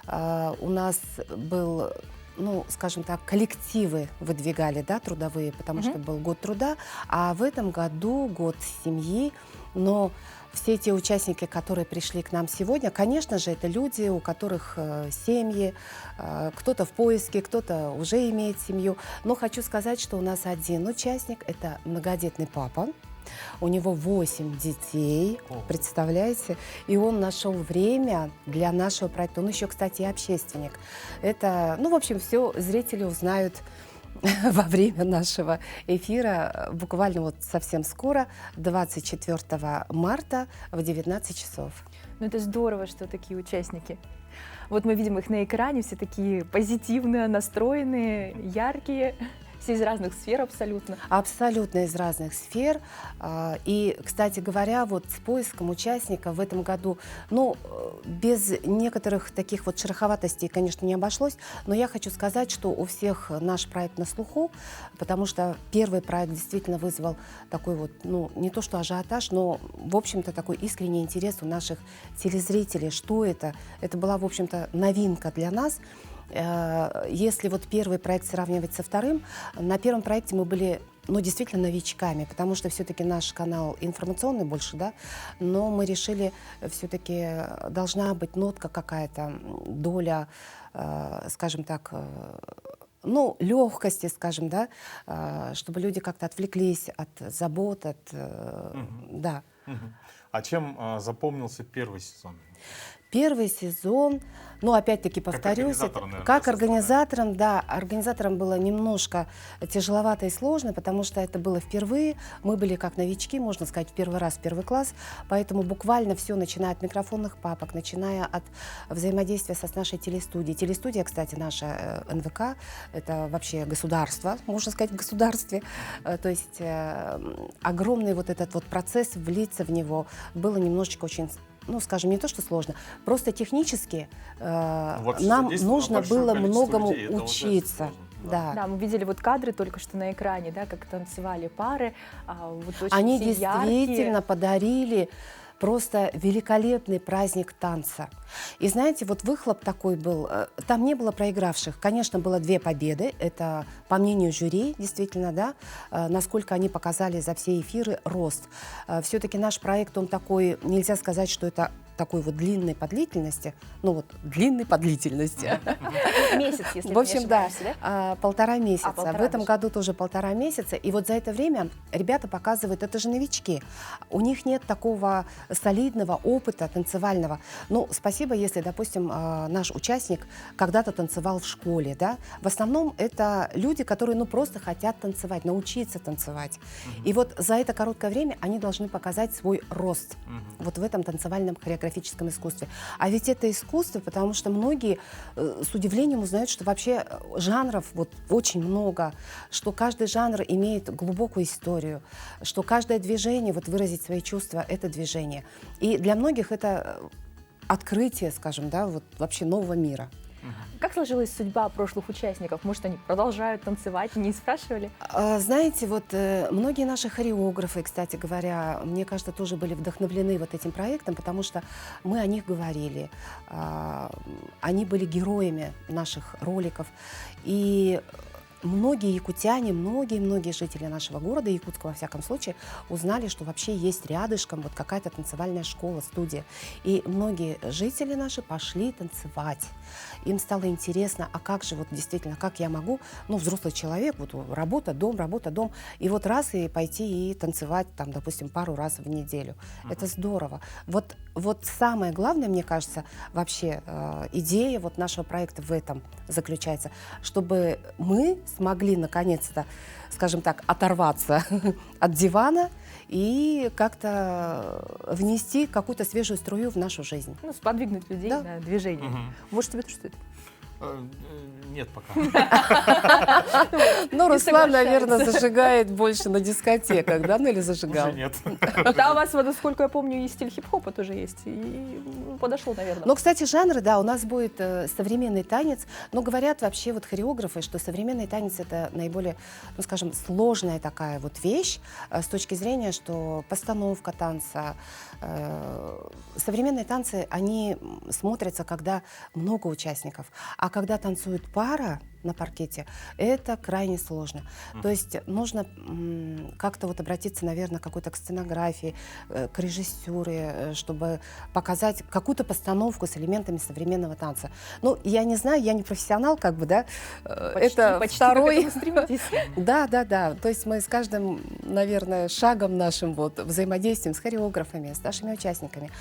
у нас был, ну, скажем так, коллективы выдвигали, да, трудовые, потому что был год труда, а в этом году год семьи. Но все те участники, которые пришли к нам сегодня, конечно же, это люди, у которых семьи, кто-то в поиске, кто-то уже имеет семью. Но хочу сказать, что у нас один участник, это многодетный папа. У него 8 детей, представляете? И он нашел время для нашего проекта. Он еще, кстати, и общественник. Это, ну, в общем, все зрители узнают во время нашего эфира, буквально вот совсем скоро, 24 марта в 19 часов. Ну, это здорово, что такие участники. Вот мы видим их на экране, все такие позитивные, настроенные, яркие. Все из разных сфер абсолютно. Абсолютно из разных сфер. И, кстати говоря, вот с поиском участников в этом году, ну, без некоторых таких вот шероховатостей, конечно, не обошлось, но я хочу сказать, что у всех наш проект на слуху, потому что первый проект действительно вызвал такой вот, ну, не то что ажиотаж, но, в общем-то, такой искренний интерес у наших телезрителей. Что это? Это была, в общем-то, новинка для нас. Если вот первый проект сравнивать со вторым, на первом проекте мы были, ну, действительно новичками, потому что все-таки наш канал информационный больше, да, но мы решили, все-таки должна быть нотка какая-то, доля, скажем так, ну, легкости, скажем, да, чтобы люди как-то отвлеклись от забот, от, да. А чем запомнился первый сезон? Первый сезон, ну, опять-таки повторюсь, как организаторам, да, организаторам было немножко тяжеловато и сложно, потому что это было впервые, мы были как новички, можно сказать, в первый раз, в первый класс, поэтому буквально все, начиная от микрофонных папок, начиная от взаимодействия с нашей телестудией. Телестудия, кстати, наша НВК, это вообще государство, можно сказать, в государстве, то есть огромный вот этот вот процесс, влиться в него было немножечко очень, ну, скажем, не то, что сложно, просто технически нам нужно было многому учиться. Да. Да, мы видели вот кадры только что на экране, да, как танцевали пары. Вот очень они все действительно яркие. подарили просто великолепный праздник танца. И знаете, вот выхлоп такой был, там не было проигравших. Конечно, было 2 победы, это по мнению жюри, действительно, да, насколько они показали за все эфиры рост. Все-таки наш проект, он такой, нельзя сказать, что это такой вот длинной по длительности, ну вот длинной по длительности. Месяц, если в общем, не да, ошибаюсь, да? 1,5 месяца. полтора В этом даже. году тоже 1,5 месяца. И вот за это время ребята показывают, это же новички, у них нет такого солидного опыта танцевального. Ну, спасибо, если, допустим, наш участник когда-то танцевал в школе, да. В основном это люди, которые, ну, просто хотят танцевать, научиться танцевать. И вот за это короткое время они должны показать свой рост вот в этом танцевальном хореографическом искусстве. А ведь это искусство, потому что многие с удивлением узнают, что вообще жанров вот очень много, что каждый жанр имеет глубокую историю, что каждое движение, вот выразить свои чувства, это движение. И для многих это открытие, скажем, да, вот вообще нового мира. Как сложилась судьба прошлых участников? Может, они продолжают танцевать, не спрашивали? Знаете, вот многие наши хореографы, кстати говоря, мне кажется, тоже были вдохновлены вот этим проектом, потому что мы о них говорили. Они были героями наших роликов. И многие якутяне, многие жители нашего города, Якутска во всяком случае, узнали, что вообще есть рядышком вот какая-то танцевальная школа, студия. И многие жители наши пошли танцевать. Им стало интересно, а как же вот действительно, как я могу, ну, взрослый человек, вот работа, дом, и вот раз и пойти и танцевать, там, допустим, пару раз в неделю. Это здорово. Вот самое главное, мне кажется, вообще идея вот нашего проекта в этом заключается, чтобы мы смогли наконец-то, скажем так, оторваться от дивана и как-то внести какую-то свежую струю в нашу жизнь. Ну, сподвигнуть людей Да. на движение. Может, тебе что это? Нет пока. Ну, Руслан, наверное, зажигает больше на дискотеках, да, ну или зажигал? Уже нет. Да, у вас, вот, насколько я помню, и стиль хип-хопа тоже есть. И подошло, наверное. Но, кстати, жанры, да, у нас будет современный танец. Но говорят вообще вот хореографы, что современный танец — это наиболее, ну, скажем, сложная такая вот вещь с точки зрения, что постановка танца. Современные танцы, они смотрятся, когда много участников. А когда танцует пара на паркете, это крайне сложно. То есть нужно как-то вот обратиться, наверное, какой-то к сценографии, к режиссуре, чтобы показать какую-то постановку с элементами современного танца. Ну, я не знаю, я не профессионал, как бы, да. Это почти второй. к этому стремитесь. Да. То есть мы с каждым, наверное, шагом нашим вот взаимодействием с хореографами, с нашими участниками,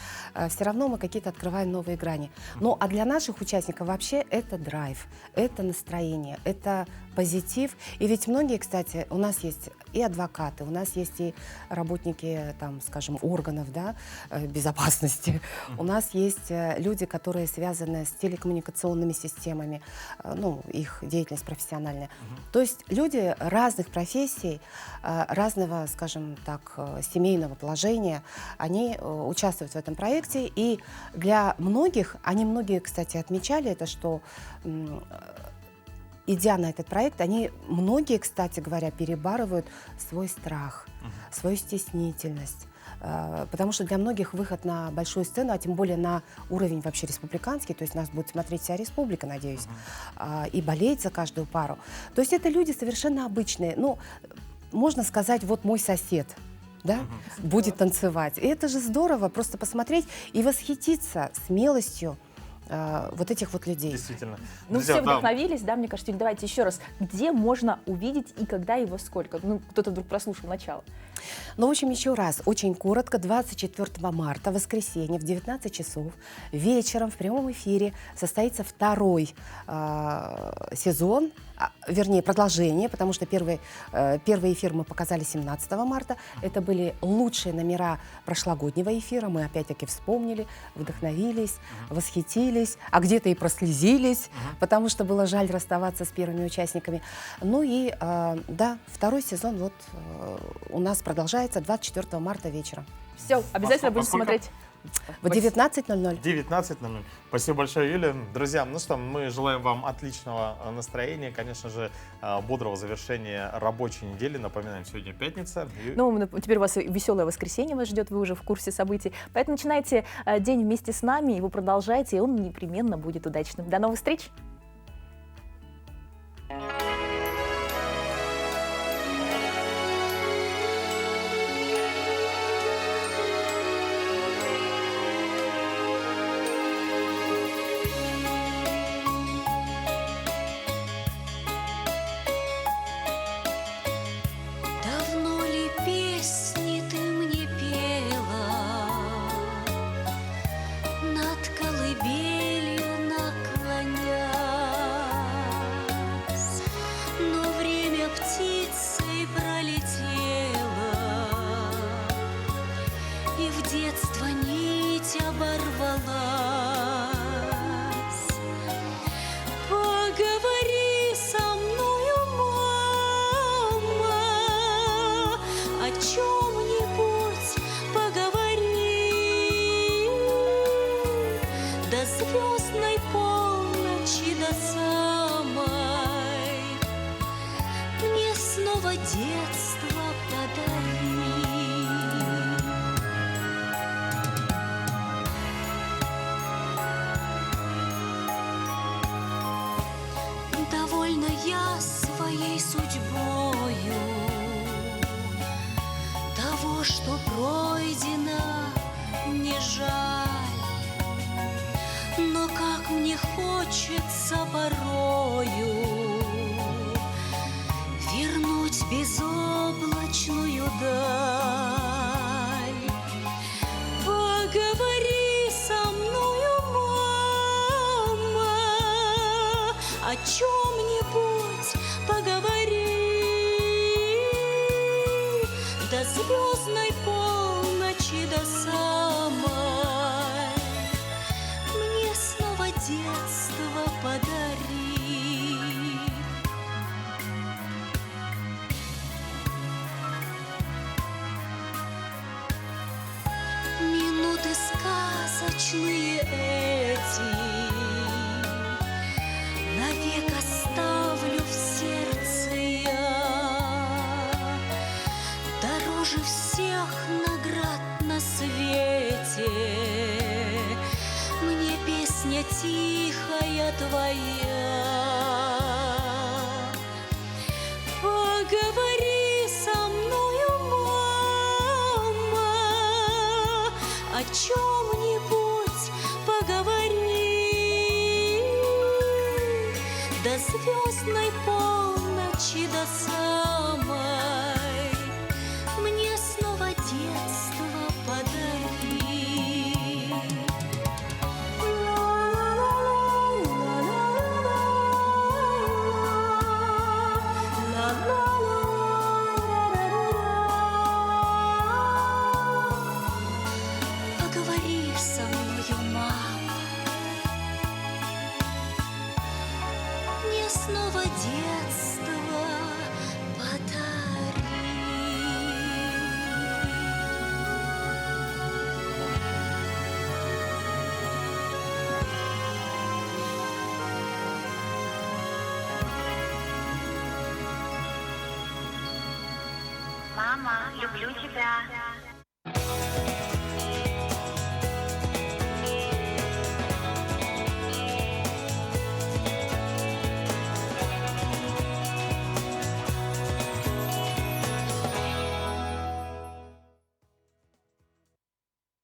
все равно мы какие-то открываем новые грани. Ну, а для наших участников вообще это драйв, это настроение, это позитив. И ведь многие, кстати, у нас есть и адвокаты, у нас есть и работники, там, скажем, органов, да, безопасности. У нас есть люди, которые связаны с телекоммуникационными системами, ну, их деятельность профессиональная. То есть люди разных профессий, разного, скажем так, семейного положения, они участвуют в этом проекте. И для многих, многие, кстати, отмечали это, что идя на этот проект, многие, кстати говоря, перебарывают свой страх, свою стеснительность. Потому что для многих выход на большую сцену, а тем более на уровень вообще республиканский, то есть нас будет смотреть вся республика, надеюсь, и болеть за каждую пару. То есть это люди совершенно обычные. Ну, можно сказать, вот мой сосед, да, будет танцевать. И это же здорово, просто посмотреть и восхититься смелостью вот этих вот людей. Действительно. Ну, Друзья, все да, вдохновились, да, мне кажется. Давайте еще раз. Где можно увидеть и когда, и во сколько? Ну, кто-то вдруг прослушал начало. Ну, в общем, еще раз, очень коротко, 24 марта, воскресенье, в 19 часов, вечером в прямом эфире состоится второй сезон, вернее, продолжение, потому что первый эфир мы показали 17 марта. Это были лучшие номера прошлогоднего эфира. Мы опять-таки вспомнили, вдохновились, восхитились, а где-то и прослезились, потому что было жаль расставаться с первыми участниками. Ну и, да, второй сезон вот у нас продолжается 24 марта вечером. Все, обязательно будем Во сколько? смотреть. В 19:00. 19:00. Спасибо большое, Юлия. Друзья, ну что, мы желаем вам отличного настроения, конечно же, бодрого завершения рабочей недели. Напоминаем, сегодня пятница. Ну, теперь у вас веселое воскресенье вас ждет, вы уже в курсе событий. Поэтому начинайте день вместе с нами, его продолжайте, и он непременно будет удачным. До новых встреч! Давно ли песни ты мне пела, над колыбелью наклонясь, но время птицей пролетело, и в детство нить оборвалась. Поговори со мною, мама, о чем-нибудь поговори, до звездной полночи, до самой, мне снова детство подари. Довольна я своей судьбою, того, что пройдено, не жаль. Но как мне хочется порою вернуть безоблачную даль. Поговори со мною, мама, о чем-нибудь поговори, до звездной полночи, до самой, мне снова детство подари. Минуты сказочные эти навек оставлю в сердце я, дороже всех наград на свете. Мне песня тихая твоя. Поговори со мною, мама, о чем-нибудь поговори, до звездной полночи, до самой, мне снова детство подари. Поговори со мною, мама, мне снова детство подари. Мама, люблю тебя.